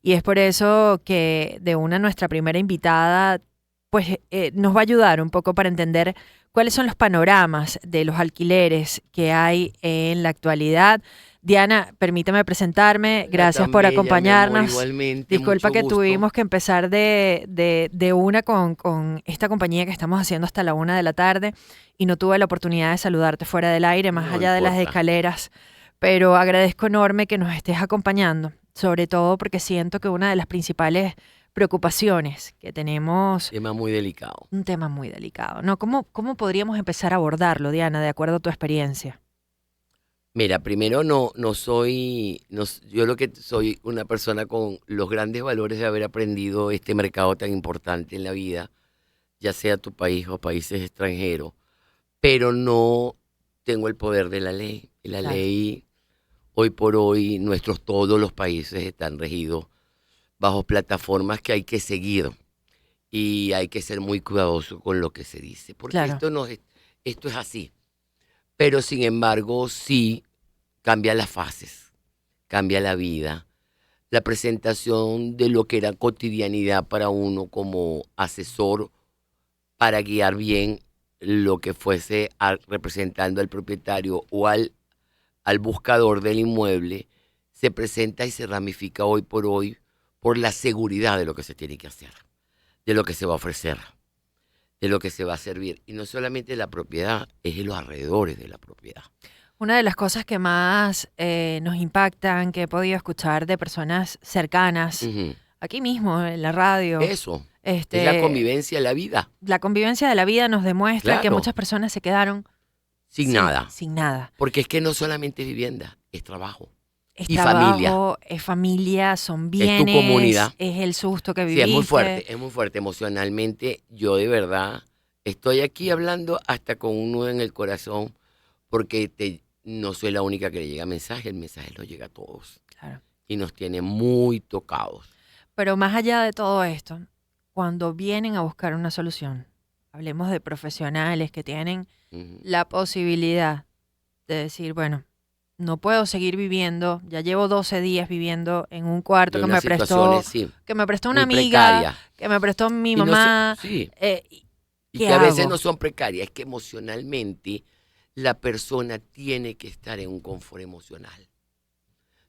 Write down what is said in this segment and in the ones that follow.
Y es por eso que nuestra primera invitada, pues nos va a ayudar un poco para entender cuáles son los panoramas de los alquileres que hay en la actualidad. Diana, permíteme presentarme. Hola, Gracias tan por bella, mi amor, acompañarnos. igualmente, Disculpa mucho que gusto. tuvimos que empezar de una con esta compañía que estamos haciendo hasta la 1 de la tarde y no tuve la oportunidad de saludarte fuera del aire, más No allá de las importa. escaleras, pero agradezco enorme que nos estés acompañando, sobre todo porque siento que una de las principales preocupaciones que tenemos, Tema muy delicado. un tema muy delicado, ¿no? ¿Cómo podríamos empezar a abordarlo, Diana, de acuerdo a tu experiencia? Mira, primero no soy, yo lo que soy una persona con los grandes valores de haber aprendido este mercado tan importante en la vida, ya sea tu país o países extranjeros, pero no tengo el poder de la ley. La Claro, ley, hoy por hoy, todos los países están regidos bajo plataformas que hay que seguir y hay que ser muy cuidadoso con lo que se dice, porque claro. esto es así. Pero sin embargo, sí cambia las fases, cambia la vida. La presentación de lo que era cotidianidad para uno como asesor para guiar bien lo que fuese representando al propietario o al buscador del inmueble, se presenta y se ramifica hoy por hoy por la seguridad de lo que se tiene que hacer, de lo que se va a ofrecer, de lo que se va a servir. Y no solamente la propiedad, es en los alrededores de la propiedad. Una de las cosas que más nos impactan, que he podido escuchar de personas cercanas, Ujú. aquí mismo en la radio, Eso es la este, convivencia, la vida. la convivencia de la vida nos demuestra que Claro, muchas personas se quedaron sin nada. sin nada. Porque es que no solamente es vivienda, es trabajo Es y familia, trabajo, es familia, son es tu bienes, comunidad. es el susto que Sí, viviste. es muy fuerte emocionalmente. Yo de verdad estoy aquí hablando hasta con un nudo en el corazón porque no soy la única que le llega el mensaje nos llega a todos Claro. y nos tiene muy tocados. Pero más allá de todo esto, cuando vienen a buscar una solución, hablemos de profesionales que tienen Ujú. la posibilidad de decir, bueno, no puedo seguir viviendo, ya llevo 12 días viviendo en un cuarto De unas situaciones, sí, que me prestó una muy amiga, precarias. que me prestó mi Y no so- mamá, sí, y ¿qué que a veces hago? no son precarias, es que emocionalmente la persona tiene que estar en un confort emocional.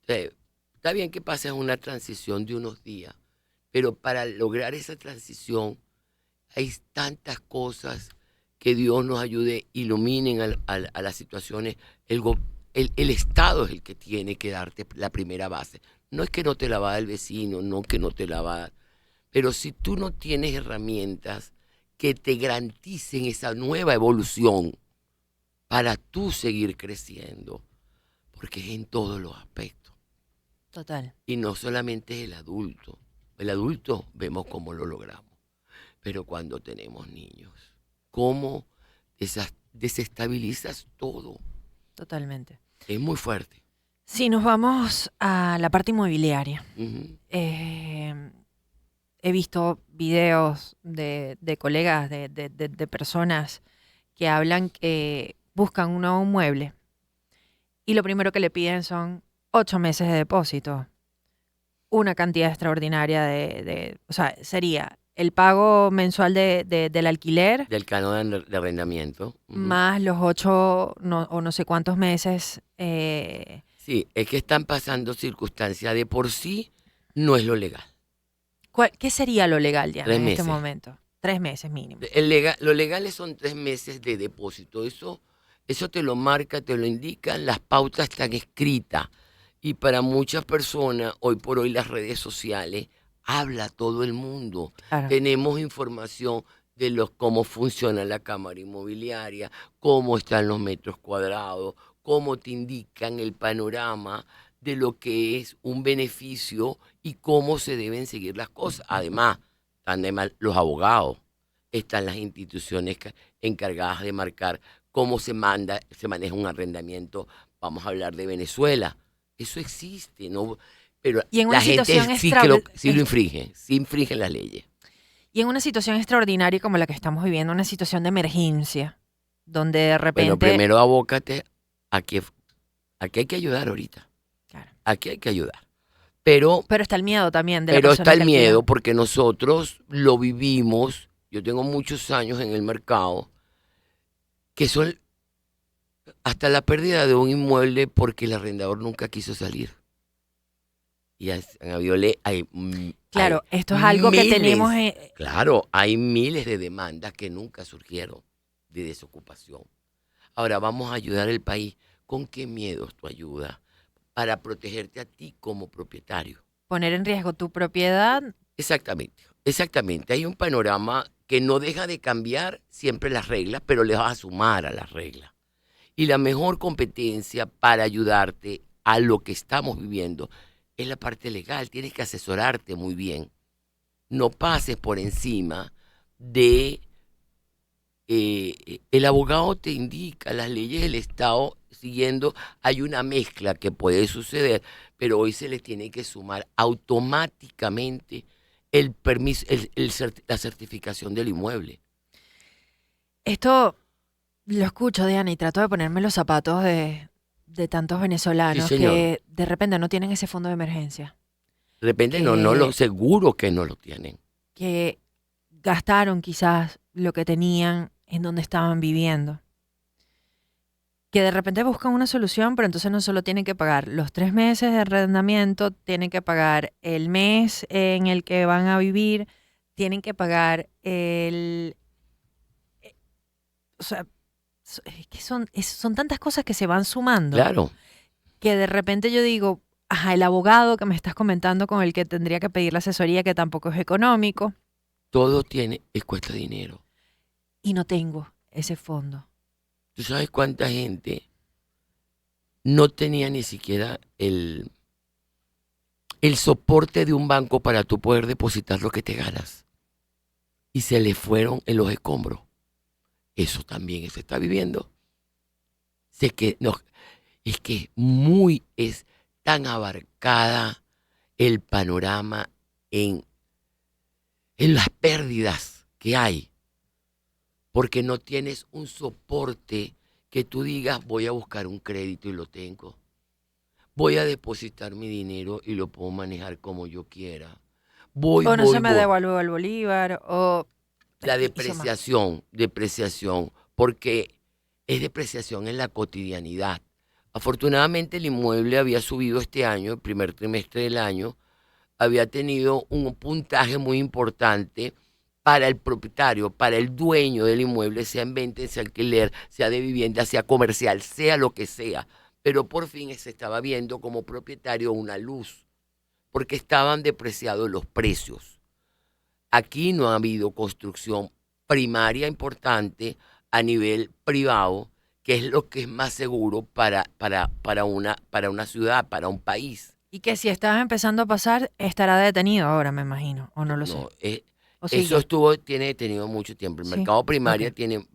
O sea, está bien que pases una transición de unos días, pero para lograr esa transición hay tantas cosas que Dios nos ayude, iluminen a las situaciones. El Estado es el que tiene que darte la primera base. No es que no te la va a dar el vecino, no que no te la va a dar. Pero si tú no tienes herramientas que te garanticen esa nueva evolución para tú seguir creciendo, porque es en todos los aspectos. Total. Y no solamente es el adulto. El adulto vemos cómo lo logramos. Pero cuando tenemos niños, ¿cómo desestabilizas todo? Totalmente. Es muy fuerte. Si nos vamos a la parte inmobiliaria, Ujú. eh, he visto videos de colegas, de personas que hablan que buscan un nuevo mueble y lo primero que le piden son 8 meses de depósito, una cantidad extraordinaria o sea, sería el pago mensual del alquiler Del canon de arrendamiento. Ujú. más los 8 o no sé cuántos meses. Sí, es que están pasando circunstancias de por sí, no es lo legal. ¿Qué sería lo legal, Diana, Tres en este meses. momento? 3 meses mínimo. Lo legales son 3 meses de depósito. Eso te lo marca, te lo indican, las pautas están escritas. Y para muchas personas, hoy por hoy las redes sociales, habla todo el mundo. Claro. Tenemos información de cómo funciona la cámara inmobiliaria, cómo están los metros cuadrados, cómo te indican el panorama de lo que es un beneficio y cómo se deben seguir las cosas. Además, están además los abogados, están las instituciones encargadas de marcar cómo se maneja un arrendamiento. Vamos a hablar de Venezuela. Eso existe, ¿no? Pero Y en una la gente situación sí lo infringe, sí infringen las leyes. y en una situación extraordinaria como la que estamos viviendo, una situación de emergencia, donde de Bueno, repente, primero abócate a que aquí hay que ayudar ahorita. claro, Aquí hay que ayudar. Pero, Pero está el miedo también de la pero está persona el que miedo alquila. porque nosotros lo vivimos. Yo tengo muchos años en el mercado, que son hasta la pérdida de un inmueble porque el arrendador nunca quiso salir. Y hay Claro, esto es algo que tenemos. miles, claro, hay miles de demandas que nunca surgieron de desocupación. Ahora vamos a ayudar al país. ¿Con qué miedos tú ayudas para protegerte a ti como propietario? Poner en riesgo tu propiedad. Exactamente, exactamente. Hay un panorama que no deja de cambiar siempre las reglas, pero le vas a sumar a las reglas. Y la mejor competencia para ayudarte a lo que estamos viviendo es la parte legal. Tienes que asesorarte muy bien. No pases por encima de... el abogado te indica las leyes del Estado siguiendo, hay una mezcla que puede suceder, pero hoy se les tiene que sumar automáticamente el permiso, la certificación del inmueble. Esto lo escucho, Diana, y trato de ponerme los zapatos de tantos Sí, venezolanos señor. que de repente no tienen ese fondo de emergencia, De repente no lo, que, seguro que no lo tienen. que gastaron quizás lo que tenían en donde estaban viviendo. Que de repente buscan una solución, pero entonces no solo tienen que pagar los 3 meses de arrendamiento, tienen que pagar el mes en el que van a vivir, tienen que pagar o sea, es que son tantas cosas que se van sumando, Claro, que de repente yo digo, ajá, el abogado que me estás comentando con el que tendría que pedir la asesoría, que tampoco es económico, todo cuesta dinero. y no tengo ese fondo. ¿Tú sabes cuánta gente no tenía ni siquiera el soporte de un banco para tú poder depositar lo que te ganas? Y se le fueron en los escombros. Eso también se está viviendo. Sé que no, es que es tan abarcada el panorama en, en las pérdidas que hay, porque no tienes un soporte que tú digas, voy a buscar un crédito y lo tengo. Voy a depositar mi dinero y lo puedo manejar como yo quiera. Voy, O no voy, se me voy. devalúa el bolívar, o La y suma. depreciación, porque es depreciación en la cotidianidad. Afortunadamente el inmueble había subido este año, el primer trimestre del año, había tenido un puntaje muy importante para el propietario, para el dueño del inmueble, sea en venta, sea alquiler, sea de vivienda, sea comercial, sea lo que sea. Pero por fin se estaba viendo como propietario una luz, porque estaban depreciados los precios. Aquí no ha habido construcción primaria importante a nivel privado, que es lo que es más seguro para una ciudad, para un país. Y que si estás empezando a pasar, estará detenido ahora, me imagino, o no lo sé. No, O eso sigue. tiene detenido mucho tiempo. El Sí, mercado ok. primaria tiene,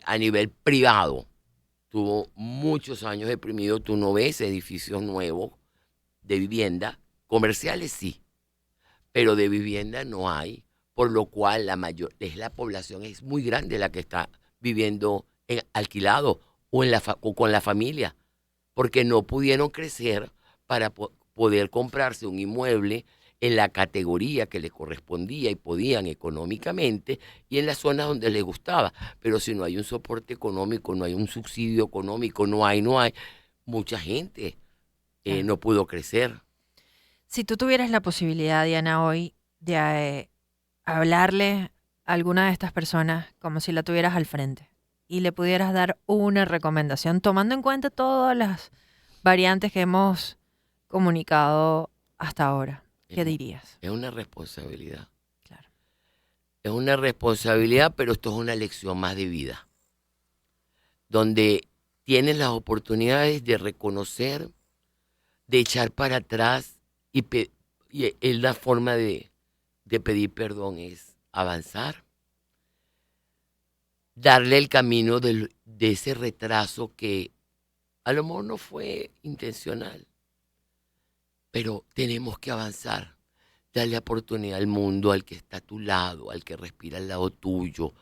a nivel privado, tuvo muchos años deprimido. Tú no ves edificios nuevos de vivienda, comerciales sí, pero de vivienda no hay, por lo cual la población es muy grande la que está viviendo en alquilado o con la familia, porque no pudieron crecer para poder comprarse un inmueble en la categoría que les correspondía y podían económicamente y en las zonas donde les gustaba. Pero si no hay un soporte económico, no hay un subsidio económico, no hay, mucha gente Claro. no pudo crecer. Si tú tuvieras la posibilidad, Diana, hoy de hablarle a alguna de estas personas como si la tuvieras al frente y le pudieras dar una recomendación, tomando en cuenta todas las variantes que hemos comunicado hasta ahora, Es, ¿qué dirías? es una responsabilidad. Claro. Es una responsabilidad, pero esto es una lección más de vida, donde tienes las oportunidades de reconocer, de echar para atrás y es la forma de pedir perdón, es avanzar, darle el camino de ese retraso que a lo mejor no fue intencional, pero tenemos que avanzar, darle oportunidad al mundo, al que está a tu lado, al que respira al lado tuyo.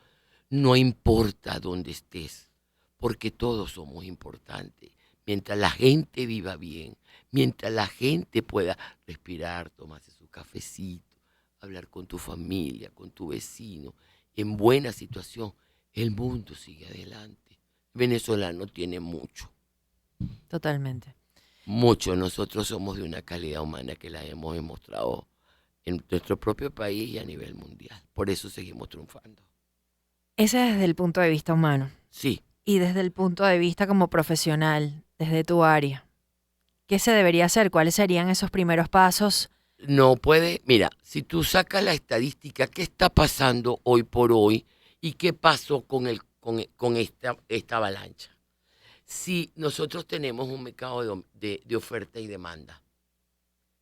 No importa dónde estés, porque todos somos importantes. mientras la gente viva bien, mientras la gente pueda respirar, tomarse su cafecito, hablar con tu familia, con tu vecino, en buena situación, el mundo sigue adelante. El venezolano tiene mucho, Totalmente. mucho. Nosotros somos de una calidad humana que la hemos demostrado en nuestro propio país y a nivel mundial. Por eso seguimos triunfando. Ese es desde el punto de vista humano. Sí, Y desde el punto de vista como profesional, desde tu área, ¿qué se debería hacer? ¿Cuáles serían esos primeros pasos? no puede, mira, si tú sacas la estadística, ¿qué está pasando hoy por hoy y qué pasó con esta avalancha? Si nosotros tenemos un mercado de oferta y demanda,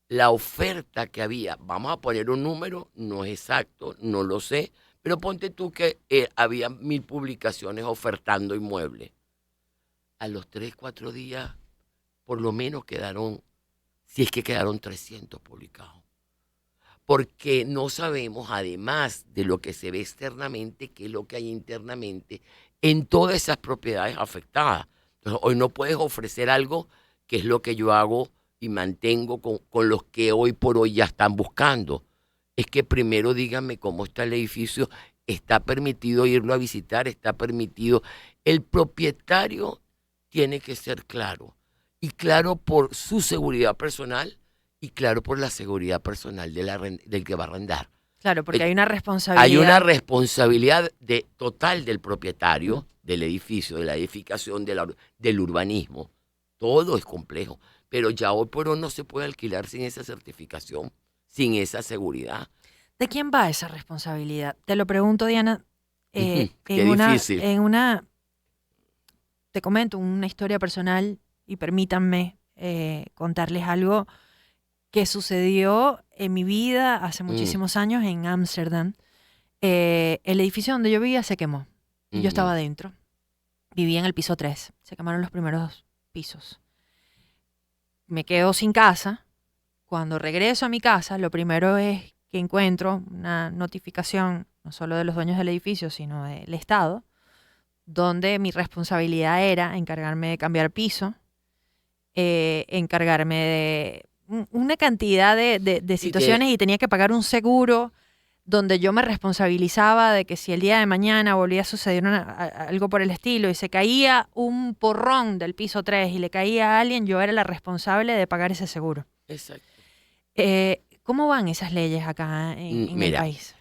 la oferta que había, vamos a poner un número, no es exacto, no lo sé, pero ponte tú que había 1000 publicaciones ofertando inmuebles. A los 3, 4 días, por lo menos quedaron, si es que quedaron 300 publicados. Porque no sabemos, además de lo que se ve externamente, qué es lo que hay internamente en todas esas propiedades afectadas. Entonces, hoy no puedes ofrecer algo que es lo que yo hago y mantengo con los que hoy por hoy ya están buscando. Es que primero díganme cómo está el edificio, está permitido irlo a visitar, está permitido. El propietario tiene que ser claro, y claro por su seguridad personal y claro por la seguridad personal del que va a arrendar. Claro, porque hay El- una Hay una responsabilidad. responsabilidad total del propietario, del edificio, de la edificación, del urbanismo. Todo es complejo, pero ya hoy por hoy no se puede alquilar sin esa certificación, sin esa seguridad. ¿De quién va esa responsabilidad? Te lo pregunto, Diana, Qué difícil. te comento una historia personal y permítanme contarles algo que sucedió en mi vida hace Mm, muchísimos años en Ámsterdam. El edificio donde yo vivía se quemó. Yo ujú. estaba adentro. Vivía en el piso 3. Se quemaron los primeros pisos. Me quedo sin casa. Cuando regreso a mi casa, lo primero es que encuentro una notificación, no solo de los dueños del edificio, sino del Estado, donde mi responsabilidad era encargarme de cambiar piso, encargarme de una cantidad de Y te, situaciones y tenía que pagar un seguro donde yo me responsabilizaba de que si el día de mañana volvía a suceder algo por el estilo y se caía un porrón del piso 3 y le caía a alguien, yo era la responsable de pagar ese seguro. exacto. ¿Cómo van esas leyes acá en el Mira, país?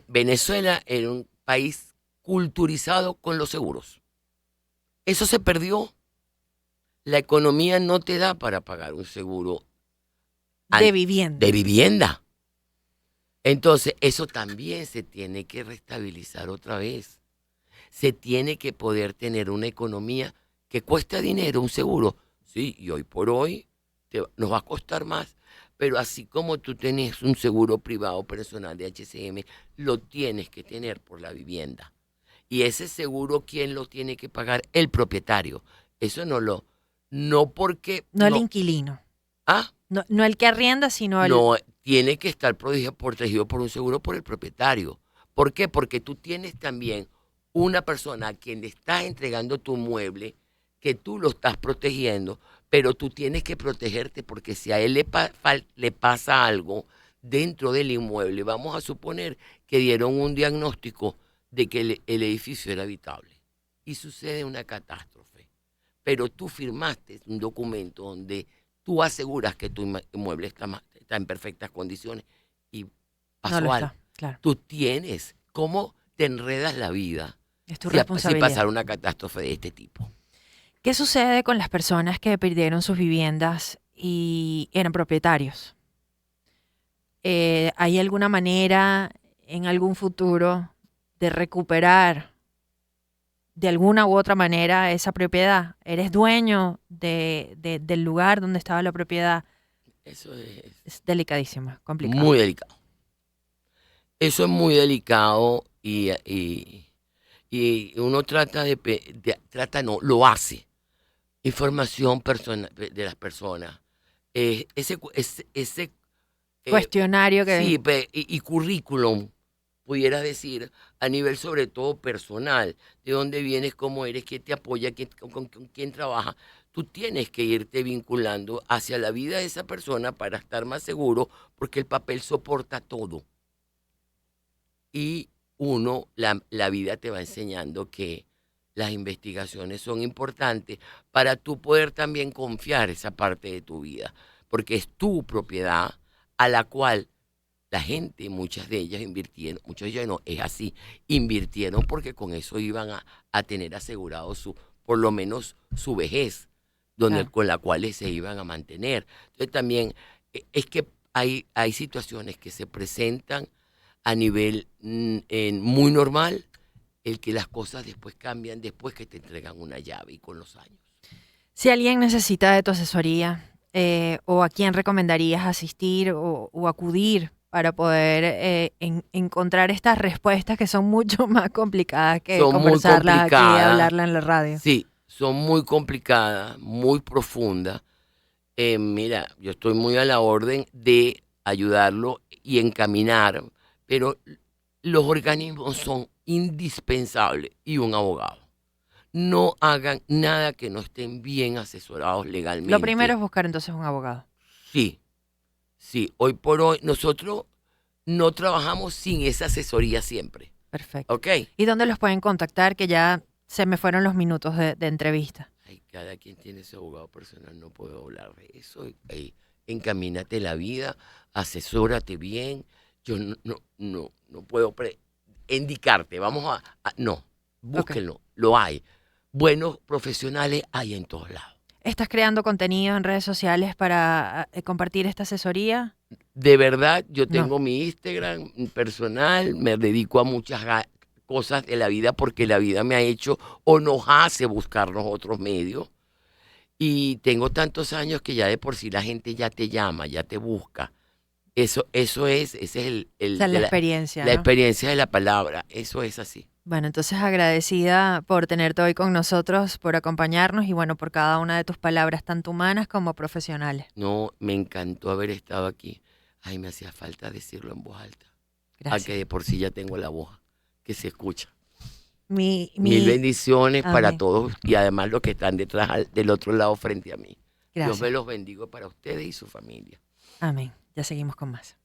Venezuela era un país culturizado con los seguros. Eso se perdió. La economía no te da para pagar un seguro De de vivienda. vivienda. Entonces, eso también se tiene que restabilizar otra vez. Se tiene que poder tener una economía que cuesta dinero, un seguro. Sí, y hoy por hoy nos va a costar más. Pero así como tú tienes un seguro privado personal de HCM, lo tienes que tener por la vivienda. Y ese seguro, ¿quién lo tiene que pagar? El propietario. Eso no porque, No el inquilino. ah, No, no el que arrienda, sino el... no, tiene que estar protegido por un seguro por el propietario. ¿Por qué? Porque tú tienes también una persona a quien le estás entregando tu mueble, que tú lo estás protegiendo, pero tú tienes que protegerte porque si a él le pasa algo dentro del inmueble, vamos a suponer que dieron un diagnóstico de que el edificio era habitable y sucede una catástrofe, pero tú firmaste un documento donde tú aseguras que tu inmueble está en perfectas condiciones y No lo pasó algo. está, claro. Tú tienes cómo te enredas la vida Es tu si responsabilidad. pasara una catástrofe de este tipo. ¿Qué sucede con las personas que perdieron sus viviendas y eran propietarios? ¿Hay alguna manera en algún futuro de recuperar de alguna u otra manera esa propiedad? ¿Eres dueño del lugar donde estaba la propiedad? Eso es Es delicadísimo, es complicado. muy delicado. Eso es muy delicado y uno no, lo hace. Información de las personas. Ese Cuestionario que... sí, y currículum, pudieras decir, a nivel sobre todo personal, de dónde vienes, cómo eres, quién te apoya, con quién trabaja. tú tienes que irte vinculando hacia la vida de esa persona para estar más seguro, porque el papel soporta todo. Y la vida te va enseñando que las investigaciones son importantes para tú poder también confiar esa parte de tu vida, porque es tu propiedad a la cual la gente, muchas de ellas invirtieron, muchos de ellos no, es así, invirtieron porque con eso iban a tener asegurado por lo menos su vejez, Claro. con la cual se iban a mantener. Entonces también es que hay situaciones que se presentan a nivel muy normal, el que las cosas después cambian después que te entregan una llave y con los años. Si alguien necesita de tu asesoría, o a quién recomendarías asistir o acudir para poder encontrar estas respuestas que son mucho más complicadas que Son muy conversarlas aquí y complicadas, hablarlas en la radio. sí, son muy complicadas, muy profundas. Mira, yo estoy muy a la orden de ayudarlo y encaminar, pero los organismos son indispensables y un abogado. No hagan nada que no estén bien asesorados Lo legalmente. primero es buscar entonces un abogado. Sí, sí, hoy por hoy nosotros no trabajamos sin esa asesoría siempre, Perfecto. ¿ok? ¿Y dónde los pueden contactar? Que ya se me fueron los minutos de entrevista. Ay, cada quien tiene su abogado personal, no puedo hablar de eso. Encamínate la vida, asesórate bien. Yo no puedo indicarte, no, búsquenlo, lo hay. Buenos profesionales hay en todos lados. ¿Estás creando contenido en redes sociales para compartir esta asesoría? De verdad, yo No. tengo mi Instagram personal, me dedico a muchas cosas de la vida porque la vida me ha hecho o nos hace buscarnos otros medios. Y tengo tantos años que ya de por sí la gente ya te llama, ya te busca. Ese es Esa es la experiencia, la ¿no? experiencia de la palabra. Eso es así. Bueno, entonces agradecida por tenerte hoy con nosotros, por acompañarnos y bueno, por cada una de tus palabras, tanto humanas como profesionales. No, me encantó haber estado aquí. Ay, me hacía falta decirlo en voz alta. A que Gracias. de por sí ya tengo la voz que se escucha. Mi, Mil mi, bendiciones para amén. todos y además los que están detrás del otro lado frente a mí. Dios me Gracias. los bendiga para ustedes y su familia. Amén. Ya seguimos con más.